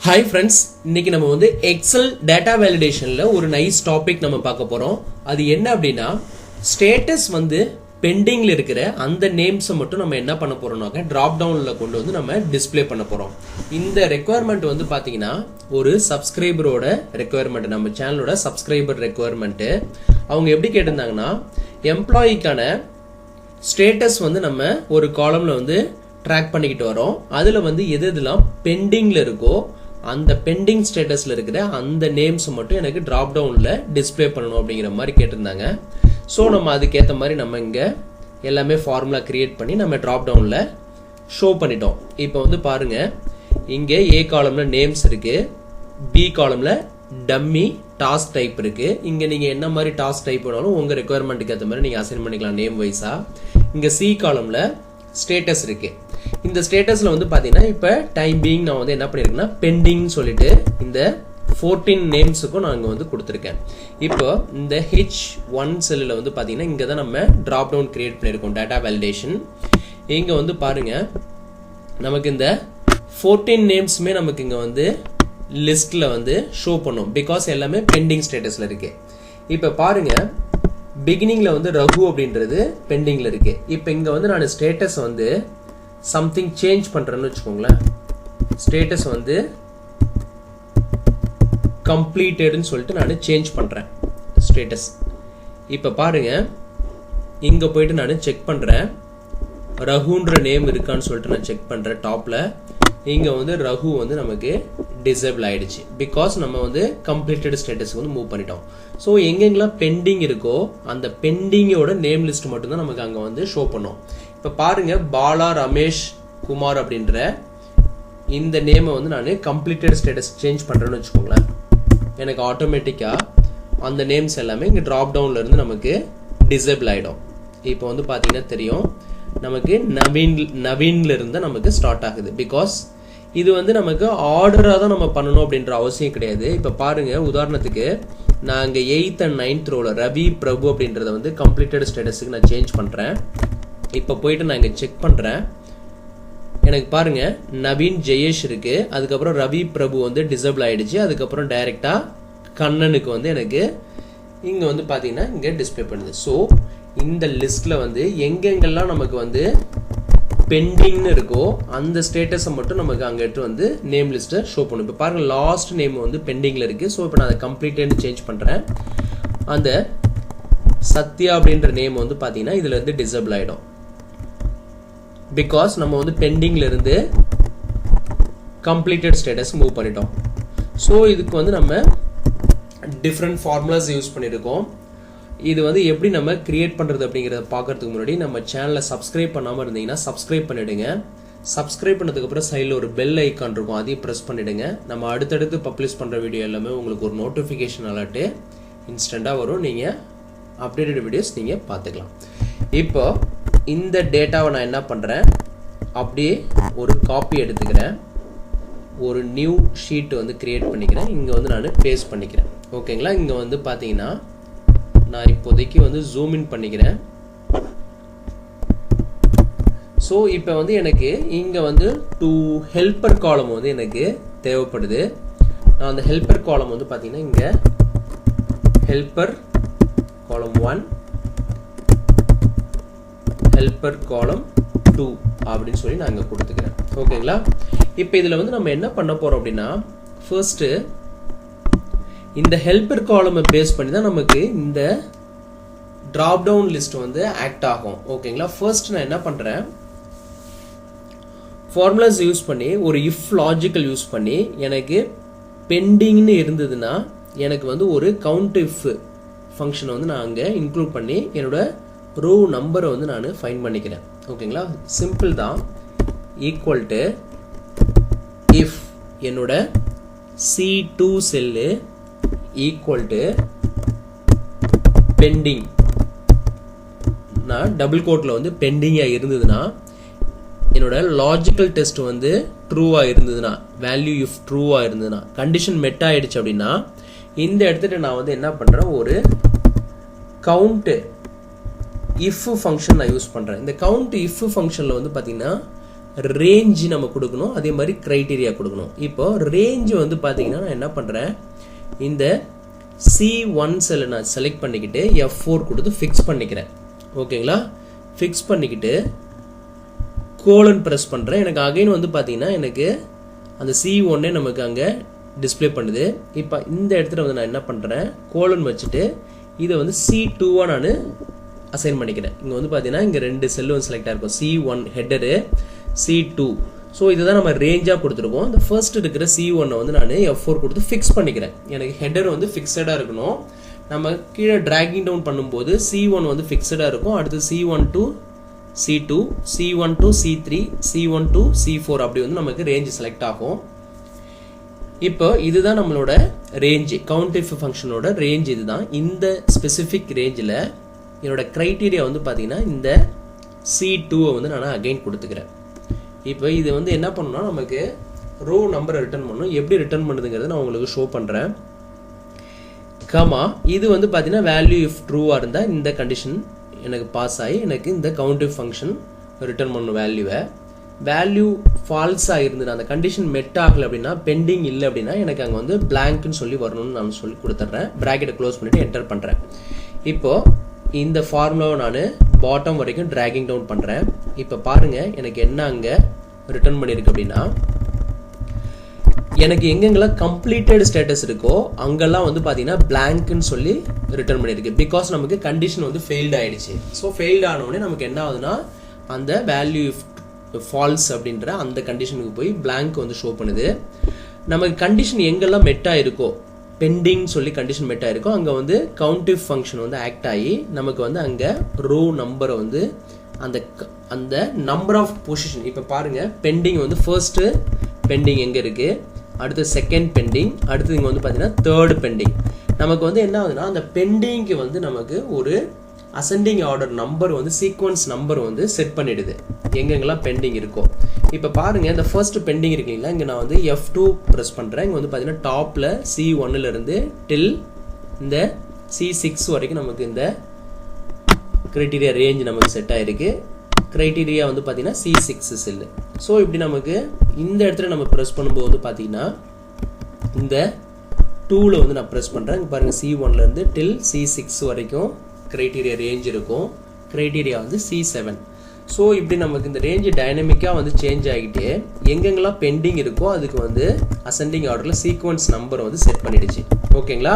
Hi friends, இன்னைக்கு நம்ம வந்து Excel data validationல ஒரு nice topic நம்ம பார்க்க போறோம். அது என்ன அப்படினா status வந்து பெண்டிங்ல இருக்கிற அந்த நேம்ஸ் மட்டும் நம்ம என்ன பண்ண போறோம்னா drop downல கொண்டு வந்து நம்ம டிஸ்ப்ளே பண்ண போறோம். இந்த requirement வந்து பாத்தீங்கன்னா ஒரு சப்ஸ்கிரைபரோட requirement, நம்ம சேனலோட சப்ஸ்கிரைபர் requirement. அவங்க எப்படி கேட்டிருந்தாங்கன்னா எம்ப்ளாயிக்கான ஸ்டேட்டஸ் வந்து நம்ம ஒரு காலம்ல வந்து ட்ராக் பண்ணிக்கிட்டு வரோம். அதுல வந்து எது எதெல்லாம் பெண்டிங்ல இருக்கோ அந்த பெண்டிங் ஸ்டேட்டஸ்ல இருக்கிற அந்த நேம்ஸ் மட்டும் எனக்கு டிராப் டவுன்ல டிஸ்ப்ளே பண்ணணும் அப்படிங்கிற மாதிரி கேட்டிருந்தாங்க. ஸோ நம்ம அதுக்கேற்ற மாதிரி நம்ம இங்க எல்லாமே ஃபார்முலா கிரியேட் பண்ணி நம்ம டிராப் டவுன்ல ஷோ பண்ணிட்டோம். இப்போ வந்து பாருங்க, இங்க ஏ காலம்ல நேம்ஸ் இருக்கு, பி காலம்ல டம்மி டாஸ்க் டைப் இருக்கு. இங்க நீங்க என்ன மாதிரி டாஸ்க் டைப் வேணாலும் உங்க ரெக்குயர்மெண்ட்டுக்கு ஏற்ற மாதிரி நீங்க அசைன் பண்ணிக்கலாம் நேம் வைஸா. இங்க சி காலம்ல ஸ்டேட்டஸ் இருக்கு. இந்த ஸ்டேட்டஸ்ல வந்து பாத்தீங்கன்னா இப்ப டைம் பீயிங் நான் வந்து என்ன பண்ணிருக்கேன்னா பெண்டிங் சொல்லிட்டு இந்த 14 நேம்ஸுக்கும் நான் இங்க வந்து கொடுத்துருக்கேன். இப்போ இந்த H1 செல்லில் வந்து பாத்தீங்கன்னா இங்க தான் நம்ம டிராப் டவுன் கிரியேட் பண்ணிருக்கோம் டேட்டா வேலிடேஷன். இங்க வந்து பாருங்க, நமக்கு இந்த 14 நேம்ஸுமே நமக்கு இங்க வந்து லிஸ்ட்ல வந்து ஷோ பண்ணும், பிகாஸ் எல்லாமே பெண்டிங் ஸ்டேட்டஸ்ல இருக்கு. இப்ப பாருங்க, பிகினிங்ல வந்து ரகு அப்படின்றது பெண்டிங்ல இருக்கு. இப்ப இங்க வந்து நான் ஸ்டேட்டஸ் வந்து சம்திங் சேஞ்ச் பண்றேன்னு வச்சுக்கோங்களேன். ஸ்டேட்டஸ் வந்து கம்ப்ளீட்டட்னு சொல்லிட்டு நான் சேஞ்ச் பண்றேன் ஸ்டேட்டஸ். இப்ப பாருங்க, இங்க போயிட்டு நான் செக் பண்றேன் ரகுன்ற நேம் இருக்கான்னு சொல்லிட்டு நான் செக் பண்றேன். டாப்ல இங்க வந்து ரகு வந்து நமக்கு டிசேபிள் ஆயிடுச்சு, பிகாஸ் நம்ம வந்து கம்ப்ளீட்டட் ஸ்டேட்டஸ்க்கு வந்து மூவ் பண்ணிட்டோம். ஸோ எங்கெங்கெல்லாம் பெண்டிங் இருக்கோ அந்த பெண்டிங்கோட நேம் லிஸ்ட் மட்டும் தான் நமக்கு அங்க வந்து ஷோ பண்ணும். இப்ப பாருங்க, பாலா ரமேஷ் குமார் அப்படின்ற இந்த நேமை வந்து நான் கம்ப்ளீட்டட் ஸ்டேட்டஸ் சேஞ்ச் பண்றேன்னு வச்சுக்கோங்களேன். எனக்கு ஆட்டோமேட்டிக்கா அந்த நேம்ஸ் எல்லாமே இங்க டிராப் டவுன்ல இருந்து நமக்கு டிசேபிள் ஆயிடும். இப்போ வந்து பாத்தீங்கன்னா தெரியும், நமக்கு நவீன்ல இருந்து நமக்கு ஸ்டார்ட் ஆகுது. பிகாஸ் இது வந்து நமக்கு ஆர்டரா தான் நம்ம பண்ணணும் அப்படின்ற அவசியம் கிடையாது. இப்ப பாருங்க, உதாரணத்துக்கு நான் இங்க 8th and 9th ரோல ரவி பிரபு அப்படின்றத வந்து கம்ப்ளீட்டட் ஸ்டேட்டஸ்க்கு நான் சேஞ்ச் பண்றேன். இப்ப போயிட்டு நான் இங்க செக் பண்றேன். எனக்கு பாருங்க, நவீன் ஜெயேஷ் இருக்கு, அதுக்கப்புறம் ரவி பிரபு வந்து டிசேபிள் ஆயிடுச்சு, அதுக்கப்புறம் டைரக்டா கண்ணனுக்கு வந்து எனக்கு இங்க வந்து பாத்தீங்கன்னா இங்க டிஸ்பிளே பண்ணுது. ஸோ இந்த லிஸ்ட்ல வந்து எங்கெங்கெல்லாம் நமக்கு வந்து பெண்டிங்னு இருக்கோ அந்த ஸ்டேட்டஸை மட்டும் நமக்கு அங்க எடுத்து வந்து நேம் லிஸ்ட்டை ஷோ பண்ணும். இப்போ பாருங்க, லாஸ்ட் நேம் வந்து பெண்டிங்ல இருக்கு. ஸோ இப்போ நான் அதை கம்ப்ளீட்லி சேஞ்ச் பண்றேன். அந்த சத்யா அப்படின்ற நேம் வந்து பாத்தீங்கன்னா இதுல இருந்து டிசேபிள் ஆயிடும், பிகாஸ் நம்ம வந்து பெண்டிங்ல இருந்து கம்ப்ளீட்டட் ஸ்டேட்டஸ் மூவ் பண்ணிட்டோம். ஸோ இதுக்கு வந்து நம்ம டிஃப்ரெண்ட் ஃபார்முலாஸ் யூஸ் பண்ணியிருக்கோம். இது வந்து எப்படி நம்ம கிரியேட் பண்றது அப்படிங்கறத பாக்கிறதுக்கு முன்னாடி நம்ம சேனலை சப்ஸ்கிரைப் பண்ணாம இருந்தீங்கன்னா சப்ஸ்கிரைப் பண்ணிடுங்க. சப்ஸ்கிரைப் பண்ணதுக்கு அப்புறம் சைடில் ஒரு பெல் ஐக்கான் இருக்கும், அதையும் பிரஸ் பண்ணிடுங்க. நம்ம அடுத்தடுத்து பப்ளிஷ் பண்ற வீடியோ எல்லாமே உங்களுக்கு ஒரு நோட்டிபிகேஷன் அலர்ட் இன்ஸ்டன்டா வரும், நீங்க அப்டேட்டட் வீடியோஸ் நீங்க பார்த்துக்கலாம். இப்போ இந்த டேட்டாவை நான் என்ன பண்றேன், அப்படியே ஒரு காப்பி எடுத்துக்கிறேன், ஒரு நியூ ஷீட் வந்து கிரியேட் பண்ணிக்கிறேன். இங்க வந்து நான் பேஸ்ட் பண்ணிக்கிறேன். ஓகேங்களா? இங்க வந்து பாத்தீங்கன்னா நான் இப்போதைக்கு வந்து ஜூம் இன் பண்ணிக்கிறேன். ஸோ இப்போ வந்து எனக்கு இங்க வந்து 2 ஹெல்பர் காலம் வந்து எனக்கு தேவைப்படுது. நான் அந்த ஹெல்பர் காலம் வந்து பாத்தீங்கன்னா இங்க ஹெல்பர் காலம் 1, ஹெல்பர் காலம் 2 அப்படின்னு சொல்லி நான் இங்க கொடுத்துக்கிறேன். ஓகேங்களா? இப்போ இதுல வந்து நம்ம என்ன பண்ண போறோம் அப்படின்னா, ஃபர்ஸ்ட் இந்த ஹெல்பர் காலமை பேஸ் பண்ணி தான் நமக்கு இந்த டிராப் டவுன் லிஸ்ட் வந்து ஆக்ட் ஆகும். ஓகேங்களா? ஃபர்ஸ்ட் நான் என்ன பண்றேன், ஃபார்முலாஸ் யூஸ் பண்ணி ஒரு இஃப் லாஜிக்கல் யூஸ் பண்ணி எனக்கு பெண்டிங்னு இருந்ததுன்னா எனக்கு வந்து ஒரு கவுண்ட் இஃப் ஃபங்க்ஷனை வந்து நான் அங்கே இன்க்ளூட் பண்ணி என்னோட ரோ நம்பரை வந்து நான் ஃபைண்ட் பண்ணிக்கிறேன். ஓகேங்களா? சிம்பிள் தான். ஈக்குவல் டு இஃப் என்னோட C2 cell equal to pending, நான் டபுள் கோட்ல வந்து பெண்டிங்கா இருந்ததுன்னா என்னோட லாஜிக்கல் டெஸ்ட் வந்து ட்ரூவா இருந்ததுன்னா, வேல்யூ இஃப் ட்ரூவா இருந்ததுன்னா, கண்டிஷன் மெட் ஆயிடுச்சு அப்படின்னா இந்த இடத்துல நான் வந்து என்ன பண்றேன், ஒரு கவுண்ட் இஃப் ஃபங்க்ஷன் நான் யூஸ் பண்றேன். இந்த கவுண்ட் இஃப் ஃபங்க்ஷன்ல வந்து பாத்தீங்கன்னா ரேஞ்ச் நம்ம கொடுக்கணும், அதே மாதிரி கிரைட்டீரியா கொடுக்கணும். இப்போ ரேஞ்ச் வந்து பார்த்தீங்கன்னா நான் என்ன பண்ணுறேன், இந்த C1 செல்லை நான் செலக்ட் பண்ணிக்கிட்டு F4 கொடுத்து ஃபிக்ஸ் பண்ணிக்கிறேன். ஓகேங்களா, ஃபிக்ஸ் பண்ணிக்கிட்டு கோலன் ப்ரெஸ் பண்ணுறேன். எனக்கு அகைன் வந்து பார்த்தீங்கன்னா எனக்கு அந்த C1 நமக்கு அங்கே டிஸ்பிளே பண்ணுது. இப்போ இந்த இடத்துல வந்து நான் என்ன பண்ணுறேன், கோலன் வச்சுட்டு இதை வந்து C2 நான் அசைன் பண்ணிக்கிறேன். இங்கே வந்து பார்த்தீங்கன்னா இங்கே 2 செல்லு வந்து செலக்ட் ஆகிருக்கும், C1 ஹெட்டரு, C2. ஸோ இதுதான் நம்ம ரேஞ்சாக கொடுத்துருக்கோம். இந்த ஃபர்ஸ்ட் இருக்கிற C1 வந்து நான் F4 கொடுத்து ஃபிக்ஸ் பண்ணிக்கிறேன். எனக்கு ஹெட்டர் வந்து ஃபிக்ஸடாக இருக்கணும். நம்ம கீழே ட்ராகிங் டவுன் பண்ணும்போது C1 வந்து ஃபிக்ஸடாக இருக்கும். அடுத்து C1 to C2, C1 to C3, C1 to C4 அப்படி வந்து நமக்கு ரேஞ்ச் செலக்ட் ஆகும். இப்போ இதுதான் நம்மளோட ரேஞ்ச், கவுண்டிஃப் ஃபங்க்ஷனோட ரேஞ்ச் இதுதான். இந்த ஸ்பெசிஃபிக் ரேஞ்சில் என்னோட க்ரைட்டீரியா வந்து பார்த்தீங்கன்னா இந்த C2 வந்து நான் அகைன் கொடுத்துக்கிறேன். இப்போ இது வந்து என்ன பண்ணணும்னா நமக்கு ரோ நம்பரை ரிட்டர்ன் பண்ணணும். எப்படி ரிட்டர்ன் பண்ணுதுங்கிறத நான் உங்களுக்கு ஷோ பண்ணுறேன். கமா இது வந்து பார்த்தீங்கன்னா வேல்யூ இஃப் ட்ரூவாக இருந்தால் இந்த கண்டிஷன் எனக்கு பாஸ் ஆகி எனக்கு இந்த கவுண்டிஃப் ஃபங்க்ஷன் ரிட்டர்ன் பண்ணணும் வேல்யூவை. வேல்யூ ஃபால்ஸாக இருந்தது, அந்த கண்டிஷன் மெட் ஆகலை அப்படின்னா, பெண்டிங் இல்லை அப்படின்னா எனக்கு அங்கே வந்து பிளாங்க்னு சொல்லி வரணும்னு நான் சொல்லி கொடுத்துட்றேன். ப்ராக்கெட்டை க்ளோஸ் பண்ணிவிட்டு என்டர் பண்ணுறேன். இப்போது இந்த ஃபார்முலாவை நான் பாட்டம் வரைக்கும் ட்ராகிங் டவுன் பண்ணுறேன். இப்போ பாருங்கள் எனக்கு என்ன அங்கே ரிட்டர்ன் பண்ணியிருக்கு அப்படின்னா, எனக்கு எங்கெங்கெல்லாம் கம்ப்ளீட்டட் ஸ்டேட்டஸ் இருக்கோ அங்கெல்லாம் வந்து பார்த்தீங்கன்னா பிளாங்க்னு சொல்லி ரிட்டர்ன் பண்ணியிருக்கு. பிகாஸ் நமக்கு கண்டிஷன் வந்து ஃபெயில்டு ஆகிடுச்சு. ஸோ ஃபெயில்டு ஆனவுடனே நமக்கு என்ன ஆகுதுன்னா அந்த வேல்யூ ஃபால்ஸ் அப்படின்ற அந்த கண்டிஷனுக்கு போய் பிளாங்க் வந்து ஷோ பண்ணுது. நமக்கு கண்டிஷன் எங்கெல்லாம் மெட்டாக இருக்கோ, பெண்டிங் சொல்லி கண்டிஷன் மெட் ஆயிருக்கோ அங்கே வந்து கவுண்டிஃப் ஃபங்க்ஷன் வந்து ஆக்ட் ஆகி நமக்கு வந்து அங்கே ரோ நம்பரை வந்து அந்த நம்பர் ஆஃப் பொசிஷன். இப்போ பாருங்கள் பெண்டிங் வந்து ஃபர்ஸ்ட்டு பெண்டிங் எங்கே இருக்குது, அடுத்து செகண்ட் பெண்டிங், அடுத்து இங்கே வந்து பார்த்தீங்கன்னா தேர்டு பெண்டிங். நமக்கு வந்து என்ன ஆகுதுன்னா அந்த பெண்டிங்க்கு வந்து நமக்கு ஒரு அசெண்டிங் ஆர்டர் நம்பர் வந்து சீக்வன்ஸ் நம்பர் வந்து செட் பண்ணிடுது எங்கெங்கெல்லாம் பெண்டிங் இருக்கோ. இப்போ பாருங்கள் இந்த ஃபர்ஸ்ட் பெண்டிங் இருக்குங்களா, இங்கே நான் வந்து F2 ப்ரெஸ் பண்ணுறேன். இங்கே வந்து பார்த்தீங்கன்னா டாப்பில் C1லேருந்து டில் இந்த C6 வரைக்கும் நமக்கு இந்த க்ரைட்டீரியா ரேஞ்ச் நமக்கு செட் ஆகிருக்கு. க்ரைட்டீரியா வந்து பார்த்தீங்கன்னா C6 செல்லு. ஸோ இப்படி நமக்கு இந்த இடத்துல நம்ம ப்ரெஸ் பண்ணும்போது வந்து பார்த்தீங்கன்னா இந்த 2ல் வந்து நான் ப்ரெஸ் பண்ணுறேன். இங்கே பாருங்கள் C1லேருந்து டில் C6 வரைக்கும் க்ரைட்டீரியா ரேஞ்ச் இருக்கும். க்ரைட்டீரியா வந்து C7. ஸோ இப்படி நமக்கு இந்த ரேஞ்சு டைனமிக்காக வந்து சேஞ்ச் ஆகிட்டு எங்கெங்கெல்லாம் பெண்டிங் இருக்கோ அதுக்கு வந்து அசெண்டிங் ஆர்டரில் சீக்வன்ஸ் நம்பர் வந்து செட் பண்ணிடுச்சு. ஓகேங்களா,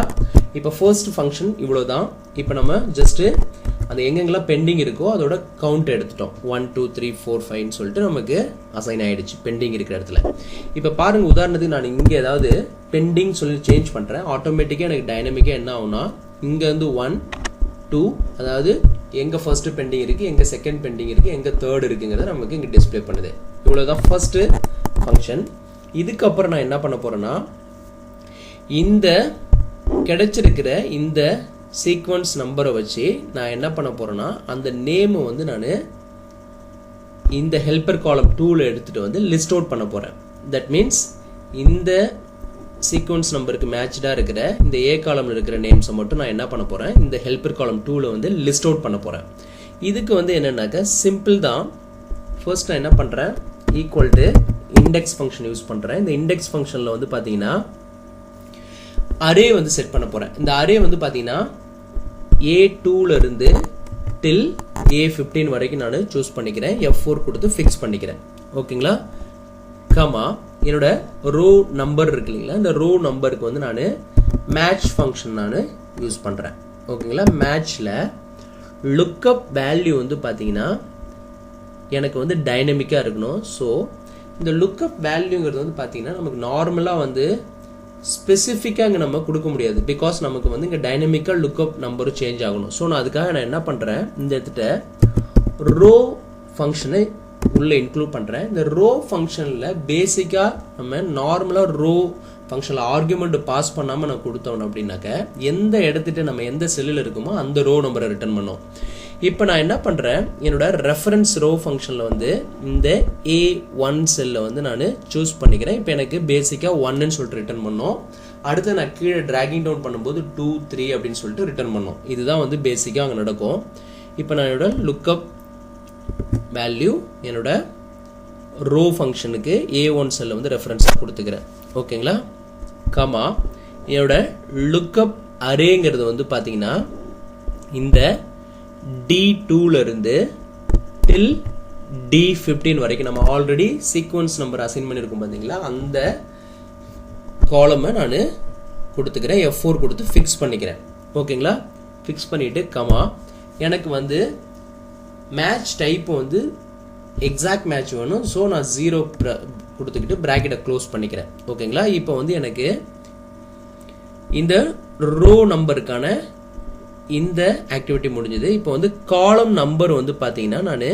இப்போ ஃபர்ஸ்ட் ஃபங்க்ஷன் இவ்வளோ தான். இப்போ நம்ம ஜஸ்ட்டு அந்த எங்கெங்கெல்லாம் பெண்டிங் இருக்கோ அதோட கவுண்ட் எடுத்துட்டோம். 1 2 3 4 5 சொல்லிட்டு நமக்கு அசைன் ஆகிடுச்சு பெண்டிங் இருக்கிற இடத்துல. இப்போ பாருங்கள் உதாரணத்துக்கு நான் இங்கே ஏதாவது பெண்டிங் சொல்லி சேஞ்ச் பண்ணுறேன், ஆட்டோமேட்டிக்காக எனக்கு டைனமிக்காக என்ன ஆகும்னா இங்கேருந்து 1 2 அதாவது எங்கே ஃபர்ஸ்ட் பெண்டிங் இருக்குது, எங்கே செகண்ட் பெண்டிங் இருக்குது, எங்கே தேர்ட் இருக்குங்கிறத நமக்கு இங்கே டிஸ்பிளே பண்ணுது. இவ்வளோதான் ஃபர்ஸ்ட்டு ஃபங்க்ஷன். இதுக்கப்புறம் நான் என்ன பண்ண போகிறேன்னா இந்த கிடைச்சிருக்கிற இந்த சீக்வன்ஸ் நம்பரை வச்சு நான் என்ன பண்ண போகிறேன்னா அந்த நேமை வந்து நான் இந்த ஹெல்ப்பர் காலம் 2ல் எடுத்துகிட்டு வந்து லிஸ்ட் அவுட் பண்ண போகிறேன். தட் மீன்ஸ் இந்த சீக்வன்ஸ் நம்பருக்கு மேட்சாக இருக்கிற இந்த ஏ காலமில் இருக்கிற நேம்ஸை மட்டும் நான் என்ன பண்ண போகிறேன் இந்த ஹெல்ப்பர் காலம் 2ல் வந்து லிஸ்ட் அவுட் பண்ண போகிறேன். இதுக்கு வந்து என்னென்னாக்கா சிம்பிள் தான். ஃபர்ஸ்ட் நான் என்ன பண்ணுறேன், equal to index function use பண்ணுறேன். இந்த இண்டெக்ஸ் ஃபங்க்ஷனில் வந்து பார்த்தீங்கன்னா அரே வந்து செட் பண்ண போகிறேன். இந்த அரே வந்து பார்த்தீங்கன்னா A2லேருந்து டில் A15 வரைக்கும் நான் சூஸ் பண்ணிக்கிறேன். F4 கொடுத்து ஃபிக்ஸ் பண்ணிக்கிறேன். ஓகேங்களா, கமா என்னோட ரோ நம்பர் இருக்கு இல்லைங்களா, இந்த ரோ நம்பருக்கு வந்து நான் மேட்ச் ஃபங்க்ஷன் நான் யூஸ் பண்ணுறேன். ஓகேங்களா, மேட்ச்சில் லுக்கப் வேல்யூ வந்து பார்த்தீங்கன்னா எனக்கு வந்து டைனமிக்காக இருக்கணும். ஸோ இந்த லுக்கப் வேல்யூங்கிறது வந்து பார்த்தீங்கன்னா நமக்கு நார்மலாக வந்து ஸ்பெசிஃபிக்காக இங்கே நம்ம கொடுக்க முடியாது. பிகாஸ் நமக்கு வந்து இங்கே டைனமிக்காக லுக்கப் நம்பரும் சேஞ்ச் ஆகணும். ஸோ நான் அதுக்காக நான் என்ன பண்ணுறேன், இந்த இடத்துல ரோ ஃபங்க்ஷனை உள்ளே இன்க்ளூட் பண்ணுறேன். இந்த ரோ ஃபங்க்ஷனில் பேசிக்காக நம்ம நார்மலாக ரோ ஃபங்க்ஷனில் ஆர்குமெண்ட் பாஸ் பண்ணாமல் நான் கொடுத்தோம் அப்படின்னாக்க எந்த இடத்துட்டு நம்ம எந்த செல்லில் இருக்குமோ அந்த ரோ நம்பரை ரிட்டர்ன் பண்ணோம். இப்போ நான் என்ன பண்ணுறேன், என்னோட ரெஃபரன்ஸ் ரோ ஃபங்க்ஷனில் வந்து இந்த A1 செல்லை வந்து நான் சூஸ் பண்ணிக்கிறேன். இப்போ எனக்கு பேசிக்காக 1ன்னு சொல்லிட்டு ரிட்டர்ன் பண்ணோம். அடுத்து நான் கீழே ட்ராகிங் டவுன் பண்ணும்போது 2 3 அப்படின்னு சொல்லிட்டு ரிட்டர்ன் பண்ணோம். இதுதான் வந்து பேசிக்காக அங்கே நடக்கும். இப்போ நான் என்னோட லுக்கப் வேல்யூ என்னோட ரோ ஃபங்க்ஷனுக்கு A1 செல்ல வந்து ரெஃபரன்ஸாக கொடுத்துக்கிறேன். ஓகேங்களா? கமா என்னோட லுக்கப் அரேங்கிறது வந்து பார்த்தீங்கன்னா இந்த D2ல இருந்து டில் D15 வரைக்கும் நம்ம ஆல்ரெடி சீக்வன்ஸ் நம்பர் அசைன் பண்ணியிருக்கோம் பார்த்தீங்களா, அந்த காலமை நான் கொடுத்துக்கிறேன். F4 கொடுத்து ஃபிக்ஸ் பண்ணிக்கிறேன். ஓகேங்களா? ஃபிக்ஸ் பண்ணிட்டு கமா எனக்கு வந்து மேட்ச் டைப் வந்து எக்ஸாக்ட் மேட்ச் வேணும். ஸோ நான் 0 கொடுத்துக்கிட்டு ப்ராக்கெட்டை க்ளோஸ் பண்ணிக்கிறேன். ஓகேங்களா? இப்போ வந்து எனக்கு இந்த ரோ நம்பருக்கான இந்த ஆக்டிவிட்டி முடிஞ்சது. இப்போ வந்து காலம் நம்பர் வந்து பார்த்தீங்கன்னா நான்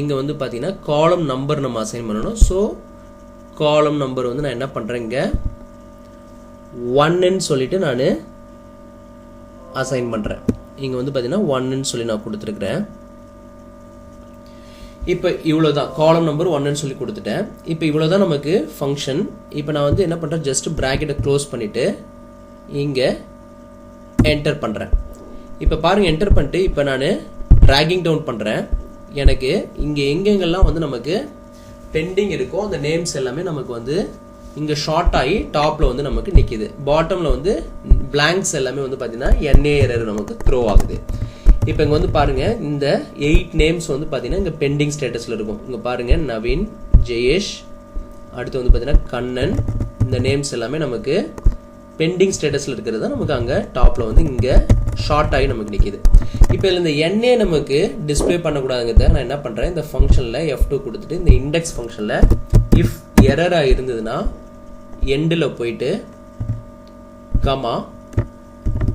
இங்கே வந்து பார்த்தீங்கன்னா காலம் நம்பர் நம்ம அசைன் பண்ணணும். ஸோ காலம் நம்பர் வந்து நான் என்ன பண்ணுறேன், இங்கே 1ன்னு சொல்லிட்டு நான் அசைன் பண்ணுறேன். இங்கே வந்து பார்த்தீங்கன்னா 1ன்னு சொல்லி நான் கொடுத்துருக்குறேன். இப்போ இவ்வளோதான் காலம் நம்பர் 1ன்னு சொல்லி கொடுத்துட்டேன். இப்போ இவ்வளோதான் நமக்கு ஃபங்க்ஷன். இப்போ நான் வந்து என்ன பண்ணுறேன், ஜஸ்ட் ப்ராக்கெட்டை க்ளோஸ் பண்ணிவிட்டு இங்கே என்டர் பண்ணுறேன். இப்போ பாருங்கள், என்டர் பண்ணிட்டு இப்போ நான் ட்ராகிங் டவுன் பண்ணுறேன். எனக்கு இங்கே எங்கெங்கெல்லாம் வந்து நமக்கு பெண்டிங் இருக்கோ அந்த நேம்ஸ் எல்லாமே நமக்கு வந்து இங்கே ஷார்ட் ஆகி டாப்பில் வந்து நமக்கு நிற்கிது. பாட்டமில் வந்து பிளாங்க்ஸ் எல்லாமே வந்து பார்த்தீங்கன்னா NA எரர் நமக்கு த்ரோ ஆகுது. இப்போ இங்கே வந்து பாருங்கள், இந்த 8 நேம்ஸ் வந்து பார்த்தீங்கன்னா இங்கே பெண்டிங் ஸ்டேட்டஸில் இருக்கும். இங்கே பாருங்கள், நவீன், ஜெயேஷ், அடுத்து வந்து பார்த்தீங்கன்னா கண்ணன், இந்த நேம்ஸ் எல்லாமே நமக்கு பெண்டிங் ஸ்டேட்டஸில் இருக்கிறது தான் நமக்கு அங்கே டாப்பில் வந்து இங்கே ஷார்ட் ஆகி நமக்கு நிற்கிது. இப்போ இதில் இந்த NA நமக்கு டிஸ்பிளே பண்ணக்கூடாதுங்கிறத நான் என்ன பண்ணுறேன், இந்த ஃபங்க்ஷனில் F2 கொடுத்துட்டு இந்த இண்டெக்ஸ் ஃபங்க்ஷனில் இஃப் எரராக இருந்ததுன்னா எண்டில் போயிட்டு கமா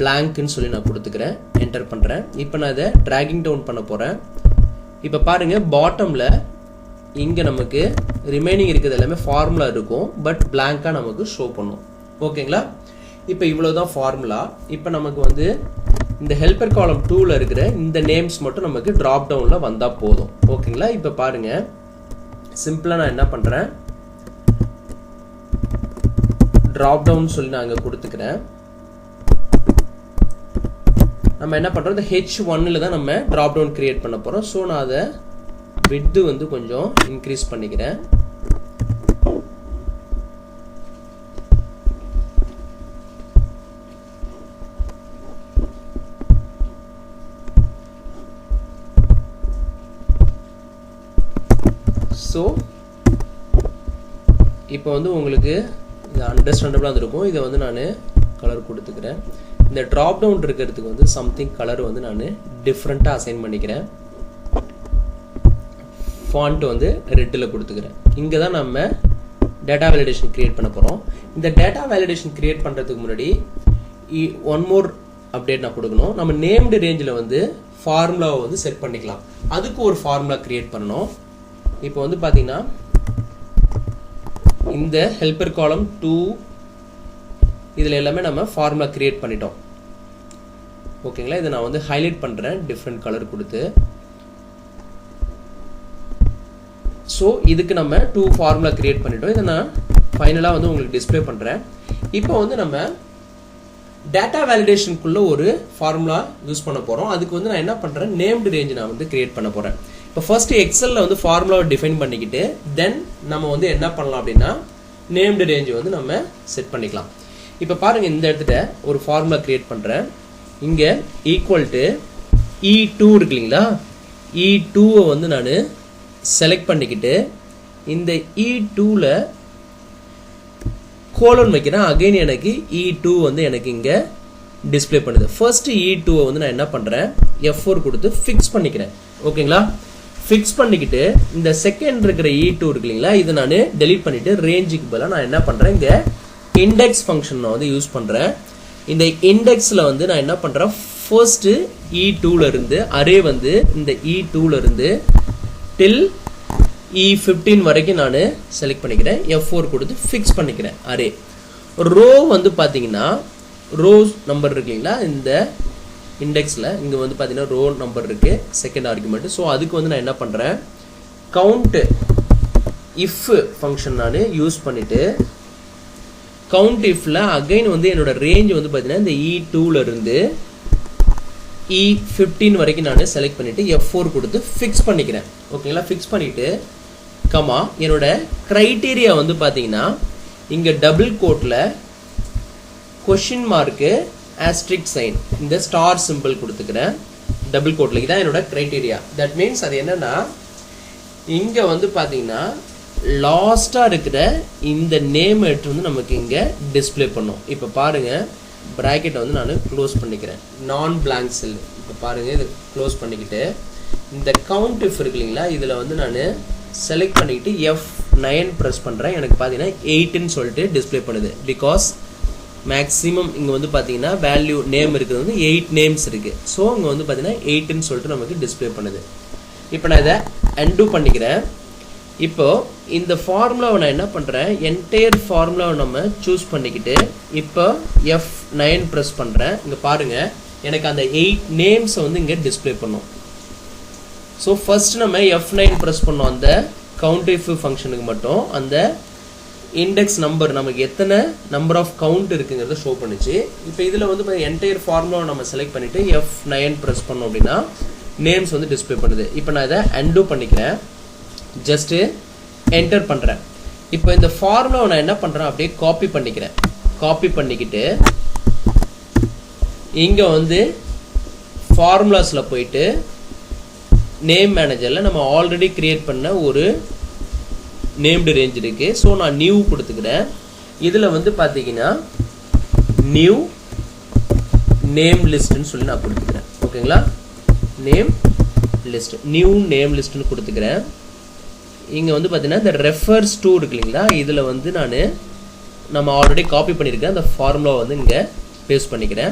பிளாங்க்னு சொல்லி நான் கொடுத்துக்கிறேன், என்டர் பண்ணுறேன். இப்போ நான் இதை ட்ராகிங் டவுன் பண்ண போகிறேன். இப்போ பாருங்கள், பாட்டமில் இங்கே நமக்கு ரிமைனிங் இருக்கிறது எல்லாமே ஃபார்முலா இருக்கும், பட் பிளாங்காக நமக்கு ஷோ பண்ணும். ஓகேங்களா? இப்போ இவ்வளோதான் ஃபார்முலா. இப்போ நமக்கு வந்து இந்த ஹெல்பர் காலம் 2ல இருக்கிற இந்த நேம்ஸ் மட்டும் நமக்கு ட்ராப் டவுனில் வந்தால் போதும். ஓகேங்களா? இப்போ பாருங்கள், சிம்பிளாக நான் என்ன பண்ணுறேன், ட்ராப் டவுன் சொல்லி நான் இங்கே கொடுத்துக்கிறேன். நம்ம என்ன பண்ணுறோம், இந்த H1ல தான் நம்ம ட்ராப் டவுன் கிரியேட் பண்ண போகிறோம். ஸோ நான் அதை விட்த் வந்து கொஞ்சம் இன்க்ரீஸ் பண்ணிக்கிறேன். ஸோ இப்போ வந்து உங்களுக்கு இது அண்டர்ஸ்டாண்டபிளாக இருக்கும். இதை வந்து நான் கலர் கொடுத்துக்கிறேன். இந்த ட்ராப் டவுன் இருக்கிறதுக்கு வந்து சம்திங் கலர் வந்து நான் டிஃப்ரெண்ட்டாக அசைன் பண்ணிக்கிறேன். ஃபாண்ட் வந்து ரெட்டில் கொடுத்துக்கிறேன். இங்கே தான் நம்ம டேட்டா வேலிடேஷன் கிரியேட் பண்ண போகிறோம். இந்த டேட்டா வேலிடேஷன் கிரியேட் பண்ணுறதுக்கு முன்னாடி ஒன் மோர் அப்டேட் நான் கொடுக்கணும். நம்ம நேம்டு ரேஞ்சில் வந்து ஃபார்முலாவை வந்து செட் பண்ணிக்கலாம். அதுக்கு ஒரு ஃபார்முலா கிரியேட் பண்ணணும். இப்போ வந்து பார்த்தீங்கன்னா இந்த ஹெல்பர் காலம் 2 இதில் எல்லாமே நம்ம ஃபார்முலா கிரியேட் பண்ணிட்டோம். ஓகேங்களா? இதை நான் வந்து ஹைலைட் பண்ணுறேன் டிஃப்ரெண்ட் கலர் கொடுத்து. ஸோ இதுக்கு நம்ம 2 ஃபார்முலா கிரியேட் பண்ணிட்டோம். இதை நான் ஃபைனலாக வந்து உங்களுக்கு டிஸ்பிளே பண்ணுறேன். இப்போ வந்து நம்ம டேட்டா வேலிடேஷனுக்குள்ள ஒரு ஃபார்முலா யூஸ் பண்ண போகிறோம். அதுக்கு வந்து நான் என்ன பண்ணுறேன், நேம்டு ரேஞ்ச் நான் வந்து கிரியேட் பண்ண போகிறேன். இப்போ ஃபர்ஸ்ட் எக்ஸலில் வந்து ஃபார்முலாவை டிஃபைன் பண்ணிக்கிட்டு தென் நம்ம வந்து என்ன பண்ணலாம் அப்படின்னா நேம்டு ரேஞ்சு வந்து நம்ம செட் பண்ணிக்கலாம். இப்போ பாருங்கள், இந்த இடத்துல ஒரு ஃபார்முலா கிரியேட் பண்ணுறேன். இங்கே ஈக்குவல் டு E2 இருக்கு இல்லைங்களா, E2வை வந்து நான் செலக்ட் பண்ணிக்கிட்டு இந்த E2ல கோலன் வைக்கிறேன். அகைன் எனக்கு E2 வந்து எனக்கு இங்கே டிஸ்பிளே பண்ணுது. ஃபர்ஸ்ட் E2வை வந்து நான் என்ன பண்ணுறேன், F4 கொடுத்து ஃபிக்ஸ் பண்ணிக்கிறேன். ஓகேங்களா? ஃபிக்ஸ் பண்ணிக்கிட்டு இந்த செகண்ட் இருக்கிற E2 இருக்கு இல்லைங்களா, இதை நான் டெலீட் பண்ணிவிட்டு ரேஞ்சுக்கு பதிலாக நான் என்ன பண்ணுறேன், இங்கே இண்டெக்ஸ் ஃபங்க்ஷன் நான் வந்து யூஸ் பண்ணுறேன். இந்த இண்டெக்ஸில் வந்து நான் என்ன பண்ணுறேன், ஃபர்ஸ்ட்டு E2ல இருந்து அரே வந்து இந்த E2ல இருந்து டில் E15 வரைக்கும் நான் செலக்ட் பண்ணிக்கிறேன். F4 கொடுத்து ஃபிக்ஸ் பண்ணிக்கிறேன் அரே. ரோ வந்து பார்த்தீங்கன்னா ரோ நம்பர் இருக்கு இல்லைங்களா, இந்த இண்டெக்ஸில் இங்கே வந்து பார்த்தீங்கன்னா ரோ நம்பர் இருக்குது செகண்ட் ஆர்குமெண்ட். ஸோ அதுக்கு வந்து நான் என்ன பண்ணுறேன், கவுண்ட் இஃப் ஃபங்க்ஷன் நான் யூஸ் பண்ணிவிட்டு கவுண்ட் இஃப்ல அகைன் வந்து என்னோட ரேஞ்ச் வந்து பார்த்தீங்கன்னா இந்த E2ல இருந்து E15 வரைக்கும் நான் செலக்ட் பண்ணிட்டு F4 கொடுத்து ஃபிக்ஸ் பண்ணிக்கிறேன். ஓகேங்களா, ஃபிக்ஸ் பண்ணிட்டு கமா என்னோட கிரைட்டீரியா வந்து பார்த்தீங்கன்னா இங்கே டபுள் கோட்டில் கொஷின் மார்க்கு ஆஸ்ட்ரிக் சைன் இந்த ஸ்டார் சிம்பிள் கொடுத்துக்கிறேன். டபுள் கோட்டில் இதான் என்னோட கிரைட்டீரியா. தட் மீன்ஸ் அது என்னன்னா இங்கே வந்து பார்த்தீங்கன்னா லாஸ்ட்டாக இருக்கிற இந்த நேம் எடுத்து வந்து நமக்கு இங்கே டிஸ்பிளே பண்ணும். இப்போ பாருங்கள், ப்ராக்கெட்டை வந்து நான் க்ளோஸ் பண்ணிக்கிறேன். நான் பிளாங்க் செல். இப்போ பாருங்கள், இதை க்ளோஸ் பண்ணிக்கிட்டு இந்த கவுண்ட் இஃப் இருக்கு இல்லைங்களா, இதில் வந்து நான் செலக்ட் பண்ணிக்கிட்டு F9 ப்ரெஸ் பண்ணுறேன். எனக்கு பார்த்தீங்கன்னா 8ன்னு சொல்லிட்டு டிஸ்பிளே பண்ணுது. பிகாஸ் மேக்ஸிமம் இங்கே வந்து பார்த்தீங்கன்னா வேல்யூ நேம் இருக்கிறது வந்து 8 நேம்ஸ் இருக்குது. ஸோ இங்கே வந்து பார்த்தீங்கன்னா 8ன்னு சொல்லிட்டு நமக்கு டிஸ்பிளே பண்ணுது. இப்போ நான் இதை அன்டூ பண்ணிக்கிறேன். இப்போ இந்த ஃபார்முலாவை நான் என்ன பண்ணுறேன், என்டையர் ஃபார்முலாவை நம்ம சூஸ் பண்ணிக்கிட்டு இப்போ F9 ப்ரெஸ் பண்ணுறேன். இங்கே பாருங்கள், எனக்கு அந்த 8 நேம்ஸை வந்து இங்கே டிஸ்பிளே பண்ணும். ஸோ ஃபர்ஸ்ட் நம்ம F9 ப்ரெஸ் பண்ணோம் அந்த கவுண்ட் இஃப் ஃபங்க்ஷனுக்கு மட்டும். அந்த இண்டெக்ஸ் நம்பர் நமக்கு எத்தனை நம்பர் ஆஃப் கவுண்ட் இருக்குங்கிறத ஷோ பண்ணிச்சு. இப்போ இதில் வந்து என்டையர் ஃபார்முலாவை நம்ம செலக்ட் பண்ணிவிட்டு F9 ப்ரெஸ் பண்ணோம் அப்படின்னா நேம்ஸ் வந்து டிஸ்பிளே பண்ணுது. இப்போ நான் இதை அன்டூ பண்ணிக்கிறேன். ஜஸ்ட்டு என்டர் பண்ணுறேன். இப்போ இந்த ஃபார்முலாவை நான் என்ன பண்ணுறேன், அப்படியே காப்பி பண்ணிக்கிறேன். காப்பி பண்ணிக்கிட்டு இங்கே வந்து ஃபார்முலாஸில் போயிட்டு நேம் மேனேஜரில் நம்ம ஆல்ரெடி கிரியேட் பண்ண ஒரு நேம்டு ரேஞ்ச் இருக்குது. ஸோ நான் நியூ கொடுத்துக்கிறேன். இதில் வந்து பார்த்தீங்கன்னா நியூ நேம் லிஸ்ட்டுன்னு சொல்லி நான் கொடுத்துக்கிறேன். ஓகேங்களா, நேம் லிஸ்ட், நியூ நேம் லிஸ்ட்டுன்னு கொடுத்துக்கிறேன். இங்கே வந்து பார்த்தீங்கன்னா இந்த ரெஃபர்ஸ் டூ இருக்கு இல்லைங்களா, இதில் வந்து நம்ம ஆல்ரெடி காப்பி பண்ணியிருக்கேன். அந்த ஃபார்முலாவை வந்து இங்கே பேஸ்ட் பண்ணிக்கிறேன்.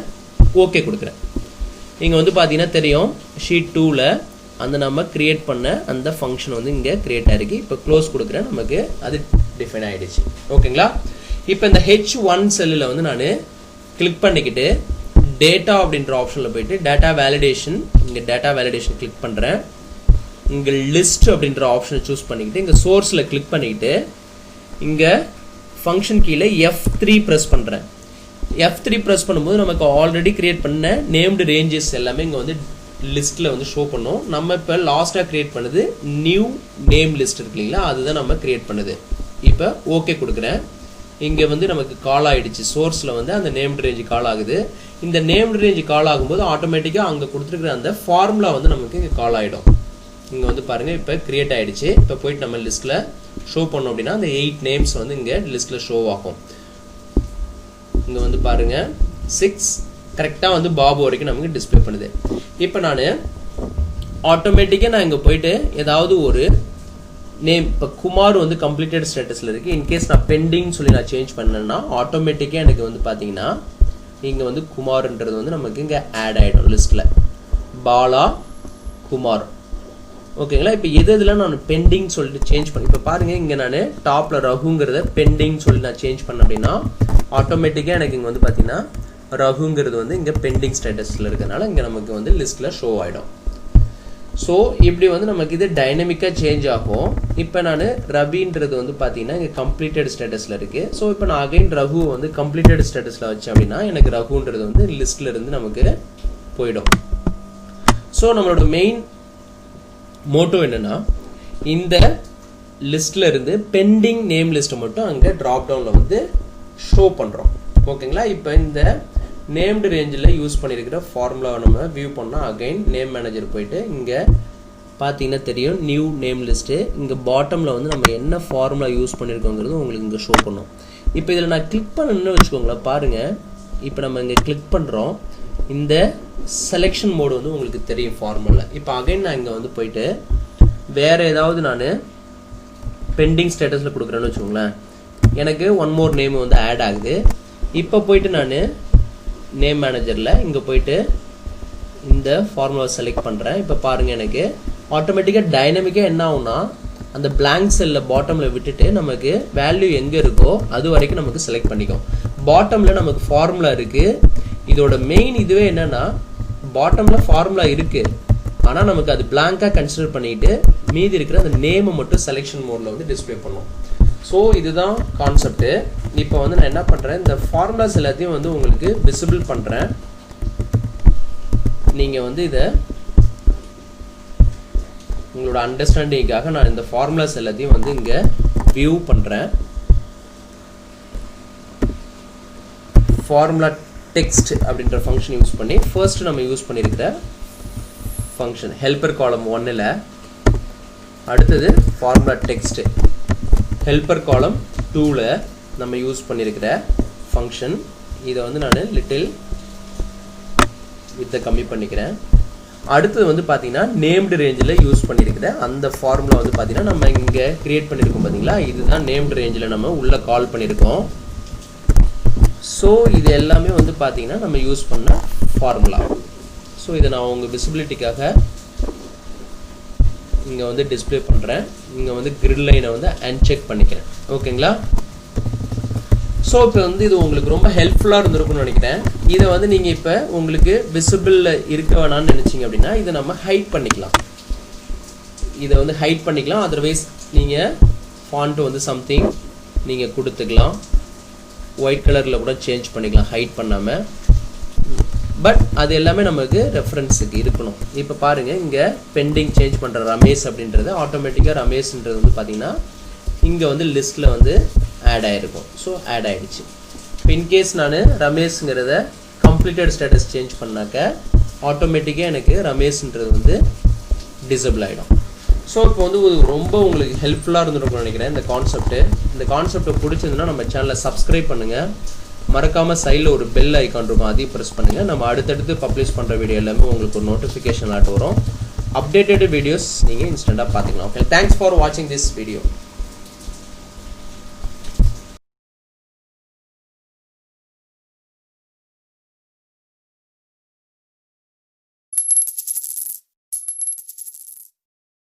ஓகே கொடுக்குறேன். இங்கே வந்து பார்த்தீங்கன்னா தெரியும், ஷீட் 2ல் அந்த நம்ம கிரியேட் பண்ண அந்த ஃபங்க்ஷன் வந்து இங்கே கிரியேட் ஆகிருக்கு. இப்போ க்ளோஸ் கொடுக்குறேன். நமக்கு அது டிஃபைன் ஆகிடுச்சு. ஓகேங்களா, இப்போ இந்த H1 செல்லில் வந்து நான் கிளிக் பண்ணிக்கிட்டு டேட்டா அப்படின்ற ஆப்ஷனில் போயிட்டு டேட்டா வேலிடேஷன், இங்கே டேட்டா வேலிடேஷன் கிளிக் பண்ணுறேன். இங்கே லிஸ்ட் அப்படின்ற ஆப்ஷனை சூஸ் பண்ணிக்கிட்டு இங்கே சோர்ஸில் கிளிக் பண்ணிக்கிட்டு இங்கே ஃபங்க்ஷன் கீழே F3 ப்ரெஸ் பண்ணுறேன். F3 ப்ரெஸ் பண்ணும்போது நமக்கு ஆல்ரெடி கிரியேட் பண்ண நேம்டு ரேஞ்சஸ் எல்லாமே இங்கே வந்து லிஸ்ட்டில் வந்து ஷோ பண்ணும். நம்ம இப்போ லாஸ்ட்டாக கிரியேட் பண்ணுது நியூ நேம் லிஸ்ட் இருக்கு இல்லைங்களா, அதுதான் நம்ம கிரியேட் பண்ணுது. இப்போ ஓகே கொடுக்குறேன். இங்கே வந்து நமக்கு கால் ஆகிடுச்சு. சோர்ஸில் வந்து அந்த நேம்டு ரேஞ்சு கால் ஆகுது. இந்த நேம்டு ரேஞ்சு கால் ஆகும்போது ஆட்டோமேட்டிக்காக அங்கே கொடுத்துருக்குற அந்த ஃபார்முலா வந்து நமக்கு இங்கே கால் ஆகிடும். இங்கே வந்து பாருங்கள், இப்போ கிரியேட் ஆகிடுச்சு. இப்போ போயிட்டு நம்ம லிஸ்ட்டில் ஷோ பண்ணோம் அப்படின்னா அந்த 8 நேம்ஸ் வந்து இங்கே லிஸ்ட்டில் ஷோ ஆகும். இங்கே வந்து பாருங்கள் 6 கரெக்டாக வந்து பாபு வரைக்கும் நமக்கு டிஸ்பிளே பண்ணுது. இப்போ நான் ஆட்டோமேட்டிக்காக நான் இங்கே போயிட்டு ஏதாவது ஒரு நேம், இப்போ குமார் வந்து கம்ப்ளீட்டட் ஸ்டேட்டஸில் இருக்குது. இன்கேஸ் நான் பெண்டிங் சொல்லி நான் சேஞ்ச் பண்ணேன்னா ஆட்டோமேட்டிக்காக எனக்கு வந்து பார்த்தீங்கன்னா இங்கே வந்து குமார்ன்றது வந்து நமக்கு இங்கே ஆட் ஆகிடும் லிஸ்ட்டில். பாலா குமார். ஓகேங்களா, இப்போ எதில் நான் பெண்டிங் சொல்லிட்டு சேஞ்ச் பண்ணி, இப்போ பாருங்கள் இங்கே நான் டாப்பில் ரகுங்கிறத பெண்டிங் சொல்லி நான் சேஞ்ச் பண்ணேன் அப்படின்னா ஆட்டோமேட்டிக்காக எனக்கு இங்கே வந்து பார்த்தீங்கன்னா ரகுங்கிறது வந்து இங்கே பெண்டிங் ஸ்டேட்டஸில் இருக்கிறதுனால இங்கே நமக்கு வந்து லிஸ்ட்டில் ஷோ ஆகிடும். ஸோ இப்படி வந்து நமக்கு இது டைனமிக்காக சேஞ்ச் ஆகும். இப்போ நான் ரவின்றது வந்து பார்த்தீங்கன்னா இங்கே கம்ப்ளீட்டட் ஸ்டேட்டஸில் இருக்குது. ஸோ இப்போ நான் அகைன் ரகு வந்து கம்ப்ளீட்டட் ஸ்டேட்டஸில் வச்சேன் அப்படின்னா எனக்கு ரகுன்றது வந்து லிஸ்ட்டில் இருந்து நமக்கு போயிடும். ஸோ நம்மளோட மெயின் மோட்டோ என்னன்னா இந்த லிஸ்ட்டில் இருந்து பெண்டிங் நேம் லிஸ்ட்டை மட்டும் அங்கே ட்ராப் டவுனில் வந்து ஷோ பண்ணுறோம். ஓகேங்களா, இப்போ இந்த நேம்டு ரேஞ்சில் யூஸ் பண்ணியிருக்கிற ஃபார்முலாவை நம்ம வியூ பண்ணால் அகைன் நேம் மேனேஜர் போயிட்டு இங்கே பார்த்தீங்கன்னா தெரியும் நியூ நேம் லிஸ்ட்டு. இங்கே பாட்டமில் வந்து நம்ம என்ன ஃபார்முலா யூஸ் பண்ணியிருக்கோங்கிறது உங்களுக்கு இங்கே ஷோ பண்ணும். இப்போ இதில் நான் கிளிக் பண்ணணும்னு வச்சுக்கோங்களேன். பாருங்கள், இப்போ நம்ம இங்கே கிளிக் பண்ணுறோம். இந்த செலெக்ஷன் மோடு வந்து உங்களுக்கு தெரியும் ஃபார்முலா. இப்போ அகைன் நான் இங்கே வந்து போயிட்டு வேறு ஏதாவது நான் பெண்டிங் ஸ்டேட்டஸில் கொடுக்குறேன்னு வச்சுக்கோங்களேன். எனக்கு ஒன் மோர் நேம் வந்து ஆட் ஆகுது. இப்போ போயிட்டு நான் நேம் மேனேஜரில் இங்கே போயிட்டு இந்த ஃபார்முலா செலக்ட் பண்ணுறேன். இப்போ பாருங்கள், எனக்கு ஆட்டோமேட்டிக்காக டைனமிக்காக என்ன ஆகும்னா அந்த பிளாங்க் செல்லில் பாட்டமில் விட்டுட்டு நமக்கு வேல்யூ எங்கே இருக்கோ அது வரைக்கும் நமக்கு செலக்ட் பண்ணிக்கும். பாட்டமில் நமக்கு ஃபார்முலா இருக்குது. இதோட மெயின் இதுவே என்னென்னா பாட்டமில் ஃபார்முலா இருக்குது, ஆனால் நமக்கு அது பிளாங்காக கன்சிடர் பண்ணிட்டு மீதி இருக்கிற அந்த நேமை மட்டும் செலெக்ஷன் மோடில் வந்து டிஸ்பிளே பண்ணும். ஸோ இதுதான் கான்செப்ட்டு. இப்போ வந்து நான் என்ன பண்ணுறேன், இந்த ஃபார்முலாஸ் எல்லாத்தையும் வந்து உங்களுக்கு விசிபிள் பண்ணுறேன். நீங்கள் வந்து இதை உங்களோட அண்டர்ஸ்டாண்டிங்காக நான் இந்த ஃபார்முலாஸ் எல்லாத்தையும் வந்து இங்கே வியூ பண்ணுறேன். ஃபார்முலா டெக்ஸ்ட் அப்படின்ற ஃபங்க்ஷன் யூஸ் பண்ணி ஃபர்ஸ்ட் நம்ம யூஸ் பண்ணியிருக்கிற ஃபங்க்ஷன் ஹெல்பர் காலம் 1ல், அடுத்தது ஃபார்முலா டெக்ஸ்ட் ஹெல்பர் காலம் 2ல் நம்ம யூஸ் பண்ணியிருக்கிற ஃபங்க்ஷன். இதை வந்து நான் லிட்டில் வித்தை கம்மி பண்ணிக்கிறேன். அடுத்தது வந்து பார்த்தீங்கன்னா நேம்டு ரேஞ்சில் யூஸ் பண்ணியிருக்கிற அந்த ஃபார்முலா வந்து பார்த்தீங்கன்னா நம்ம இங்கே கிரியேட் பண்ணியிருக்கோம் பார்த்தீங்களா, இதுதான் நேம்டு ரேஞ்சில் நம்ம உள்ளே கால் பண்ணியிருக்கோம். ஸோ இது எல்லாமே வந்து பார்த்தீங்கன்னா நம்ம யூஸ் பண்ண ஃபார்முலா. ஸோ இதை நான் உங்கள் விசிபிலிட்டிக்காக இங்கே வந்து டிஸ்பிளே பண்ணுறேன். இங்கே வந்து கிரிட் லைனை வந்து அன்செக் பண்ணிக்கிறேன். ஓகேங்களா? ஸோ இப்போ வந்து இது உங்களுக்கு ரொம்ப ஹெல்ப்ஃபுல்லாக இருந்திருக்கும்னு நினைக்கிறேன். இதை வந்து நீங்கள் இப்போ உங்களுக்கு விசிபிளில் இருக்க வேணான்னு நினச்சிங்க அப்படின்னா இதை நம்ம ஹைட் பண்ணிக்கலாம். இதை வந்து ஹைட் பண்ணிக்கலாம். அதர்வைஸ் நீங்கள் ஃபாண்ட் வந்து சம்திங் நீங்கள் கொடுத்துக்கலாம். ஒயிட் கலரில் கூட சேஞ்ச் பண்ணிக்கலாம் ஹைட் பண்ணாமல். பட் அது எல்லாமே நமக்கு ரெஃபரன்ஸுக்கு இருக்கணும். இப்போ பாருங்கள், இங்கே பெண்டிங் சேஞ்ச் பண்ணுற ரமேஷ் அப்படின்றது ஆட்டோமேட்டிக்காக ரமேஷ்ன்றது வந்து பார்த்தீங்கன்னா இங்கே வந்து லிஸ்ட்டில் வந்து ஆட் ஆகிருக்கும். ஸோ ஆட் ஆகிடுச்சு. இப்போ இன்கேஸ் நான் ரமேஷ்ங்கிறத கம்ப்ளீட்டட் ஸ்டேட்டஸ் சேஞ்ச் பண்ணாக்க ஆட்டோமேட்டிக்காக எனக்கு ரமேஷ்ன்றது வந்து டிசபிள் ஆகிடும். ஸோ இப்போ வந்து ரொம்ப உங்களுக்கு ஹெல்ப்ஃபுல்லாக இருந்துருக்கும்னு நினைக்கிறேன் இந்த கான்செப்டை பிடிச்சிருந்துன்னா நம்ம சேனலை சப்ஸ்கிரைப் பண்ணுங்கள். மறக்காமல் சைடில் ஒரு பெல் ஐக்கான் இருக்கும், அதையும் ப்ரெஸ் பண்ணுங்கள். நம்ம அடுத்தடுத்து பப்ளிஷ் பண்ணுற வீடியோ எல்லாமே உங்களுக்கு ஒரு நோட்டிஃபிகேஷன் ஆட் வரும். அப்டேட்டட் வீடியோஸ் நீங்கள் இன்ஸ்டண்ட்டாக பார்த்துக்கலாம். ஓகே, தேங்க்ஸ் ஃபார் வாட்சிங் திஸ் வீடியோ.